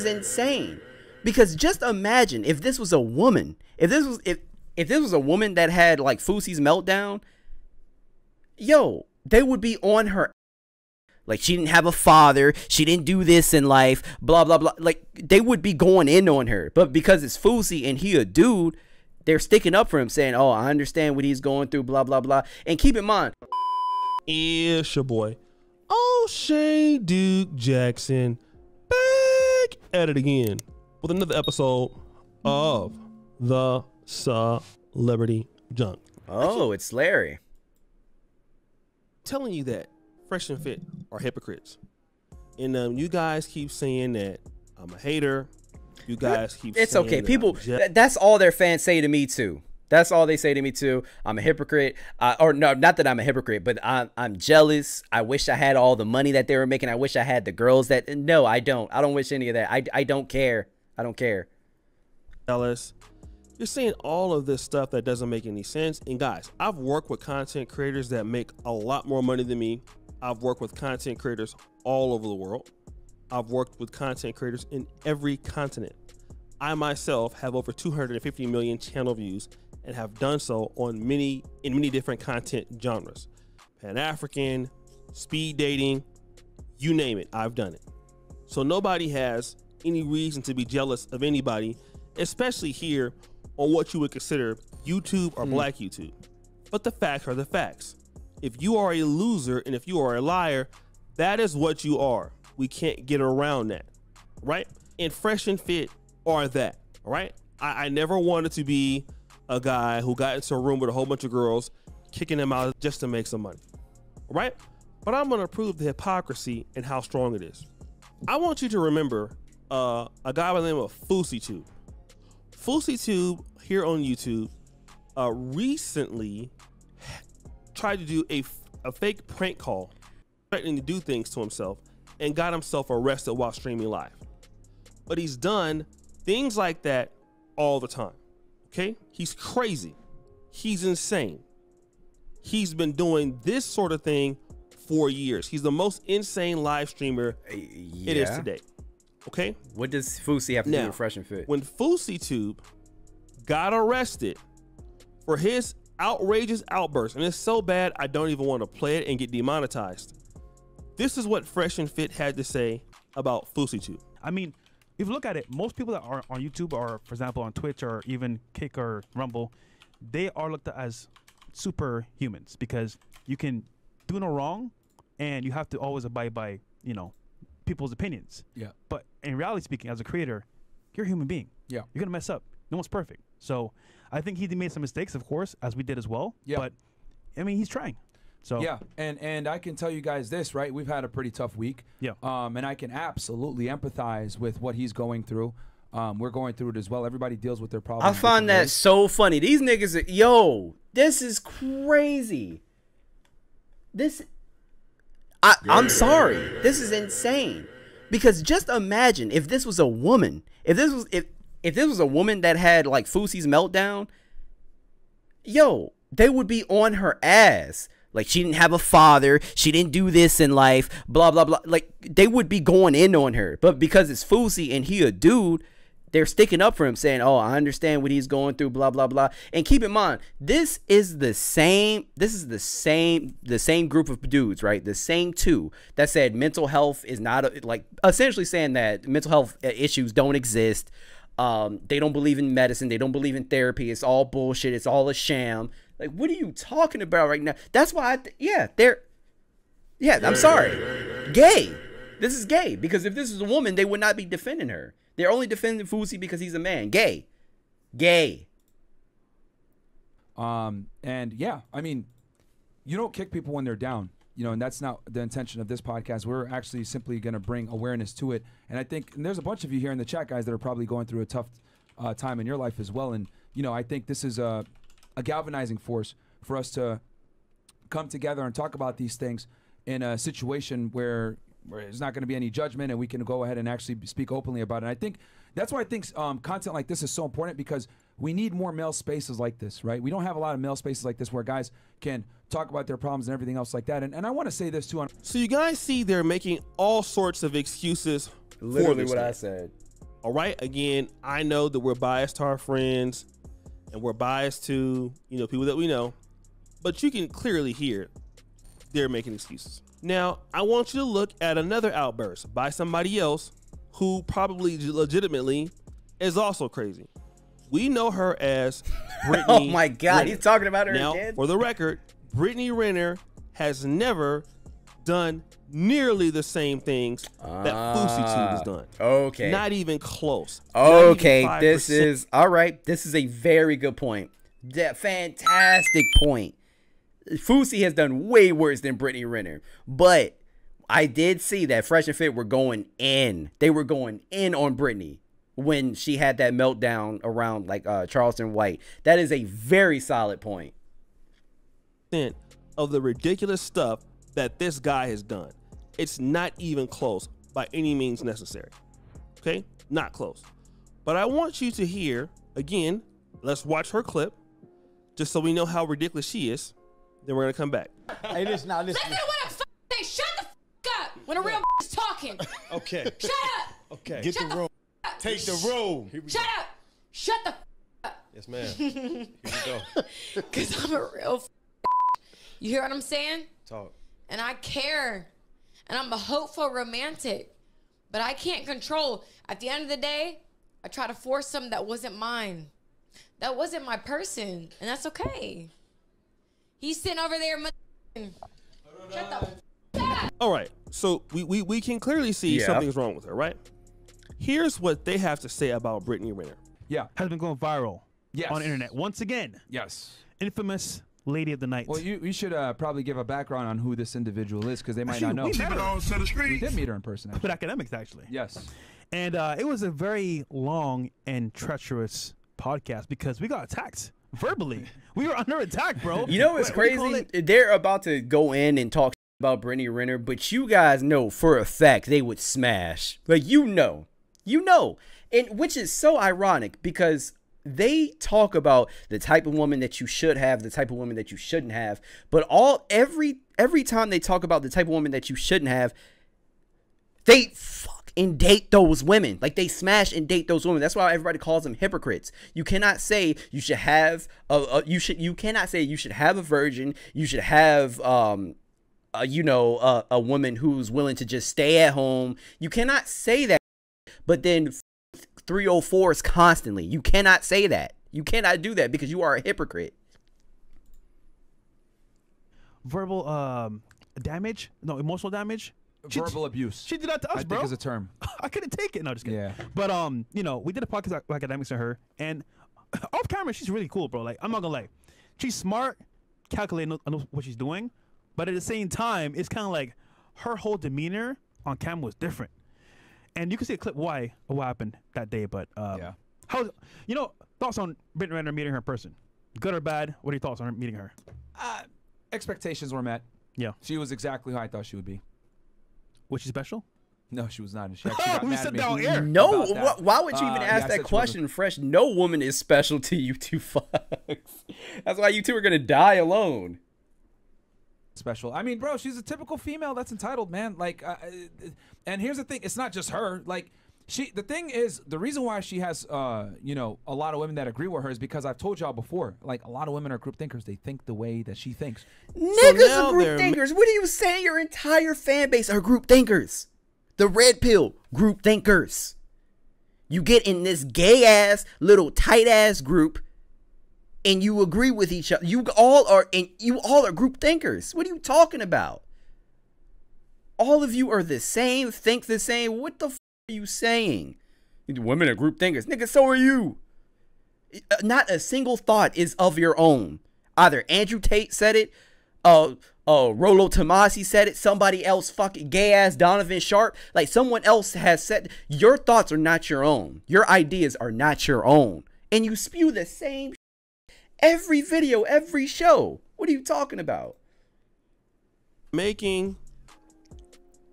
insane. Because just imagine if this was a woman, if this was a woman that had like Fousey's meltdown, yo, they would be on her. Like, she didn't have a father, she didn't do this in life, blah blah blah. Like, they would be going in on her. But because it's Fousey and he a dude, they're sticking up for him, saying, "Oh, I understand what he's going through, blah blah blah." And keep in mind, it's your boy O'Shea Duke Jackson, back at it again with another episode of the Celebrity Junk. Oh, it's Larry telling you that Fresh and Fit are hypocrites, and you guys keep saying that I'm a hater. You guys keep it's saying okay. that People, that's all their fans say to me too. That's all they say to me too. I'm a hypocrite, or no, not that I'm a hypocrite, but I'm jealous. I wish I had all the money that they were making. I wish I had the girls that. No, I don't. I don't wish any of that. I don't care. I don't care. Jealous. You're saying all of this stuff that doesn't make any sense. And guys, I've worked with content creators that make a lot more money than me. I've worked with content creators all over the world. I've worked with content creators in every continent. I myself have over 250 million channel views and have done so on many different content genres. Pan-African, speed dating, you name it, I've done it. So nobody has any reason to be jealous of anybody, especially here on what you would consider YouTube or Black YouTube. But the facts are the facts. If you are a loser and if you are a liar, that is what you are. We can't get around that, right? And Fresh and Fit are that, all right? I never wanted to be a guy who got into a room with a whole bunch of girls, kicking them out just to make some money, all right? But I'm gonna prove the hypocrisy and how strong it is. I want you to remember a guy by the name of FouseyTube. FouseyTube here on YouTube recently tried to do a fake prank call, threatening to do things to himself, and got himself arrested while streaming live. But he's done things like that all the time, okay? He's crazy. He's insane. He's been doing this sort of thing for years. He's the most insane live streamer it is today, okay? What does Fousey have to do with Fresh and Fit? When FouseyTube got arrested for his outrageous outburst, and it's so bad I don't even want to play it and get demonetized, this is what Fresh and Fit had to say about FouseyTube. I mean, if you look at it, most people that are on YouTube or, for example, on Twitch or even Kick or Rumble, they are looked at as superhumans because you can do no wrong and you have to always abide by, you know, people's opinions. Yeah. But in reality speaking, as a creator, you're a human being. Yeah. You're going to mess up. No one's perfect. So I think he made some mistakes, of course, as we did as well. Yeah. But, I mean, he's trying. So yeah, and I can tell you guys this, right? We've had a pretty tough week. Yeah. And I can absolutely empathize with what he's going through. We're going through it as well. Everybody deals with their problems. I find that so funny. These niggas, yo, this is crazy. I'm sorry. This is insane. Because just imagine if this was a woman, if this was a woman that had like Fousey's meltdown, yo, they would be on her ass. Like, she didn't have a father, she didn't do this in life, blah blah blah. Like, they would be going in on her. But because it's Fousey and he a dude, they're sticking up for him, saying, "Oh, I understand what he's going through, blah blah blah." And keep in mind, this is the same group of dudes, right? The same two that said mental health is not like, essentially saying that mental health issues don't exist. They don't believe in medicine, they don't believe in therapy, it's all bullshit, it's all a sham. Like, what are you talking about right now? That's why I'm sorry, gay. This is gay, because if this is a woman, they would not be defending her. They're only defending Fousey because he's a man. Gay. And yeah, I mean, you don't kick people when they're down, you know, and that's not the intention of this podcast. We're actually simply going to bring awareness to it. And I think there's a bunch of you here in the chat, guys, that are probably going through a tough time in your life as well. And, you know, I think this is a galvanizing force for us to come together and talk about these things in a situation where there's not going to be any judgment and we can go ahead and actually speak openly about it. And I think that's why I think content like this is so important, because we need more male spaces like this, right? We don't have a lot of male spaces like this where guys can talk about their problems and everything else like that. And I want to say this too. So you guys see they're making all sorts of excuses. Literally for this what guy. I said. All right. Again, I know that we're biased to our friends and we're biased to, people that we know, but you can clearly hear they're making excuses. Now, I want you to look at another outburst by somebody else who probably legitimately is also crazy. We know her as Brittany. Oh my God, Renner. he's talking about her now, again. For the record, Brittany Renner has never done nearly the same things that FouseyTube has done. Okay. Not even close. Okay, Not even 5%. this is all right. This is a very good point. That fantastic point. Fousey has done way worse than Brittany Renner, but I did see that Fresh and Fit were going in. They were going in on Brittany when she had that meltdown around like Charleston White. That is a very solid point. Of the ridiculous stuff that this guy has done, it's not even close by any means necessary. Okay, not close. But I want you to hear again. Let's watch her clip, just so we know how ridiculous she is. Then we're gonna come back. Hey, listen now, listen. Listen to what I say. Shut the up when a real is talking. Okay. Shut up. Okay. Get the room. Take the room. Shut up. Shut the up. Yes, ma'am. Here we go. Because I'm a real You hear what I'm saying? Talk. And I care. And I'm a hopeful romantic. But I can't control. At the end of the day, I try to force something that wasn't mine. That wasn't my person. And that's okay. He's sitting over there. Shut the up. All right, so we can clearly see something's wrong with her, right? Here's what they have to say about Brittany Renner. Yeah. Has been going viral Yes. on the internet once again. Yes. Infamous lady of the night. Well, you should probably give a background on who this individual is because they might not know. We met her. We did meet her in person. With academics, actually. Yes. And it was a very long and treacherous podcast because we got attacked verbally. We were under attack, bro. You know what's crazy? They're about to go in and talk about Brittany Renner, but you guys know for a fact they would smash. Like, you know, and which is so ironic because they talk about the type of woman that you should have, the type of woman that you shouldn't have, but every time they talk about the type of woman that you shouldn't have, they fuck and date those women. Like, they smash and date those women. That's why everybody calls them hypocrites. You cannot say you should have you cannot say you should have a virgin. You should have a woman who's willing to just stay at home. You cannot say that, but then 304s constantly. You cannot say that. You cannot do that because you are a hypocrite. Verbal damage? No, emotional damage? Verbal abuse. She did that to us, I bro. think is a term. I couldn't take it. No, just kidding. Yeah. But we did a podcast with academics and her, and off camera, she's really cool, bro. Like, I'm not gonna lie, she's smart, calculating, knows what she's doing, but at the same time, it's kind of like her whole demeanor on camera was different, and you can see a clip why of what happened that day. But Yeah. how thoughts on Brittany Renner meeting her in person, good or bad? What are your thoughts on her meeting her? Expectations were met. Yeah. She was exactly who I thought she would be. Was she special? No, she was not. She actually got We mad said at me. down here. No, about that. why would you even Yeah, ask I that said question, Fresh? No woman is special to you two fucks. That's why you two are gonna die alone. Special. I mean, bro, she's a typical female that's entitled, man. Like, and here's the thing: it's not just her. Like, the thing is, the reason why she has, a lot of women that agree with her is because I've told y'all before. Like, a lot of women are group thinkers. They think the way that she thinks. Niggas now are group they're thinkers. What are you saying? Your entire fan base are group thinkers. The red pill, group thinkers. You get in this gay ass, little tight ass group, and you agree with each other. You all are group thinkers. What are you talking about? All of you are the same, think the same. What the f are you saying? Women are group thinkers. Nigga, so are you. Not a single thought is of your own. Either Andrew Tate said it, Rollo Tomasi said it, somebody else, fucking gay ass Donovan Sharp, like someone else has said. Your thoughts are not your own. Your ideas are not your own. And you spew the same every video, every show. What are you talking about? Making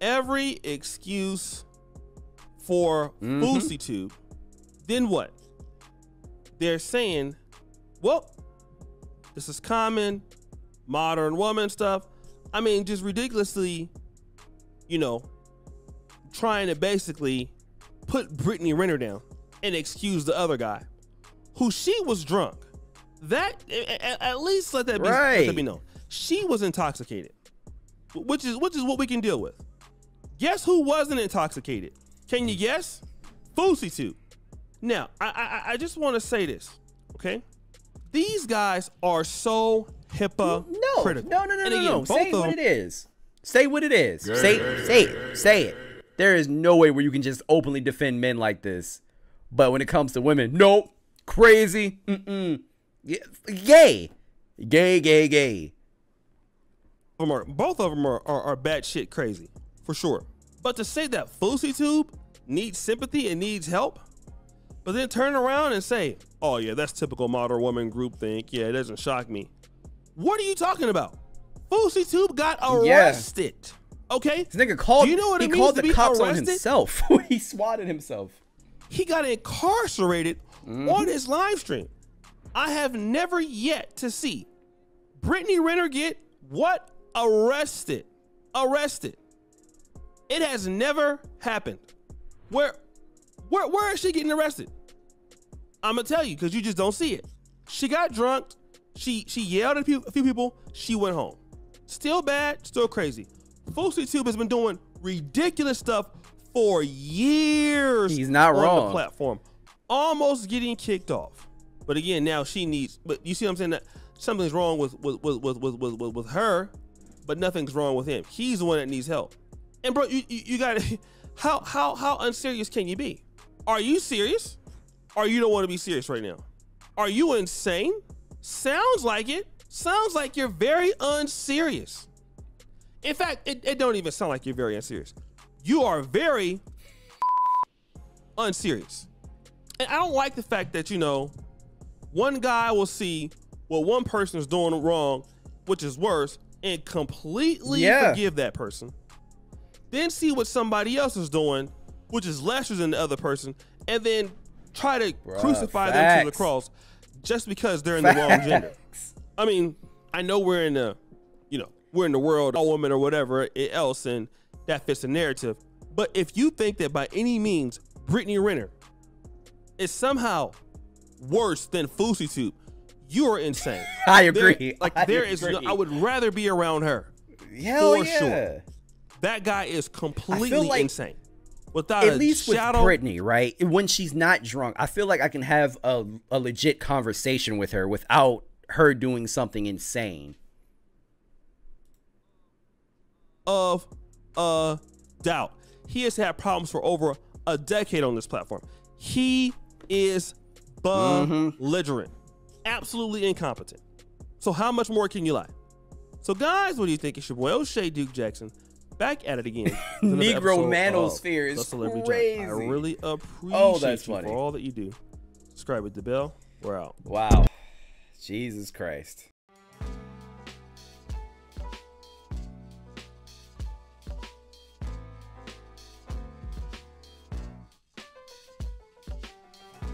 every excuse for FouseyTube. Then what? They're saying, well, this is common, modern woman stuff. I mean, just ridiculously, trying to basically put Brittany Renner down and excuse the other guy, who she was drunk. That at least let that be known. She was intoxicated, which is what we can deal with. Guess who wasn't intoxicated? Can you guess? FouseyTube. Now, I just want to say this, okay? These guys are so hypocritical. No. Say what it is. Say what it is. Say it. Say it. There is no way where you can just openly defend men like this. But when it comes to women, nope. Crazy. Gay. Gay. Both of them are batshit crazy, for sure. But to say that FouseyTube needs sympathy and needs help, but then turn around and say, oh yeah, that's typical modern woman groupthink. Yeah, it doesn't shock me. What are you talking about? FouseyTube got arrested. Okay? This nigga called, do you know what he it means called to the be cops arrested? on himself. He swatted himself. He got incarcerated on his live stream. I have never yet to see Brittany Renner get what? Arrested. It has never happened. Where is she getting arrested? I'm gonna tell you, because you just don't see it. She got drunk. She yelled at a few people. She went home. Still bad, still crazy. FouseyTube has been doing ridiculous stuff for years. He's not on wrong. The platform, almost getting kicked off. But again, now she needs. But you see what I'm saying? That something's wrong with her, but nothing's wrong with him. He's the one that needs help. And bro, you got to. How unserious can you be? Are you serious? Or you don't want to be serious right now? Are you insane? Sounds like it. Sounds like you're very unserious. In fact, it don't even sound like you're very unserious. You are very unserious. And I don't like the fact that, you know, one guy will see what one person is doing wrong, which is worse, and completely forgive that person. Then see what somebody else is doing, which is lesser than the other person, and then try to crucify them to the cross just because they're in the wrong gender. I mean, I know we're in the, you know, we're in the world, all women or whatever else, and that fits the narrative. But if you think that by any means Brittany Renner is somehow worse than FouseyTube, you are insane. I agree. I would rather be around her. Hell for yeah. sure. That guy is completely like, insane. Without at a least shadow. with Brittany, right? When she's not drunk, I feel like I can have a legit conversation with her without her doing something insane. Of doubt. He has had problems for over a decade on this platform. He is belligerent. Absolutely incompetent. So how much more can you lie? So guys, what do you think? It's your boy O'Shea Duke Jackson. Back at it again. Negro manosphere is crazy. I really appreciate you funny. for all that you do. Subscribe with the bell. We're out. Wow. Jesus Christ.